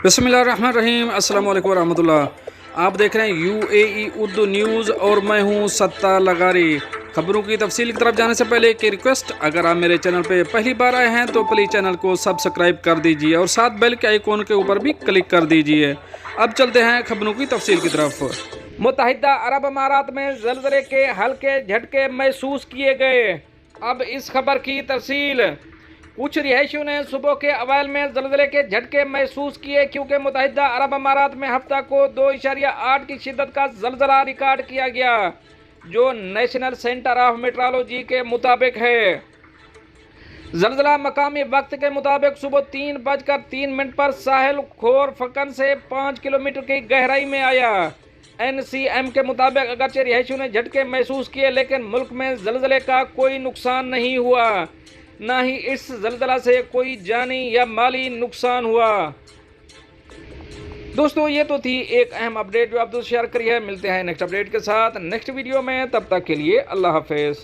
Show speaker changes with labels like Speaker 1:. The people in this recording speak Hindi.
Speaker 1: बिस्मिल्लाहिर्रहमानिर्रहीम अस्सलाम वालेकुम रहमतुल्लाह। आप देख रहे हैं यूएई उर्दू न्यूज़ और मैं हूं सत्ता लगारी। खबरों की तफसील की तरफ जाने से पहले एक रिक्वेस्ट, अगर आप मेरे चैनल पे पहली बार आए हैं तो प्लीज़ चैनल को सब्सक्राइब कर दीजिए और साथ बेल के आइकॉन के ऊपर भी क्लिक कर दीजिए। अब चलते हैं खबरों की तफसील की तरफ। मुत्तहिदा अरब अमारात में ज़लज़ले के हल्के झटके महसूस किए गए। अब इस खबर की तफसील। कुछ रिहायशियों ने सुबह के अवैल में ज़लज़ले के झटके महसूस किए, क्योंकि मुत्तहिदा अरब अमारात में हफ्ता को 2.8 की शिद्दत का ज़लज़ला रिकॉर्ड किया गया, जो नेशनल सेंटर ऑफ मेट्रोलॉजी के मुताबिक है। ज़लज़ला मकामी वक्त के मुताबिक सुबह 3:03 पर साहिल खोरफकन से 5 किलोमीटर की गहराई में आया। एनसीएम के मुताबिक अगरचे रिहायशियों ने झटके महसूस किए, लेकिन मुल्क में ज़लज़ले का कोई नुकसान नहीं हुआ, ना ही इस ज़लज़ला से कोई जानी या माली नुकसान हुआ। दोस्तों, ये तो थी एक अहम अपडेट जो आप दोस्त शेयर करी है। मिलते हैं नेक्स्ट अपडेट के साथ नेक्स्ट वीडियो में, तब तक के लिए अल्लाह हाफिज़।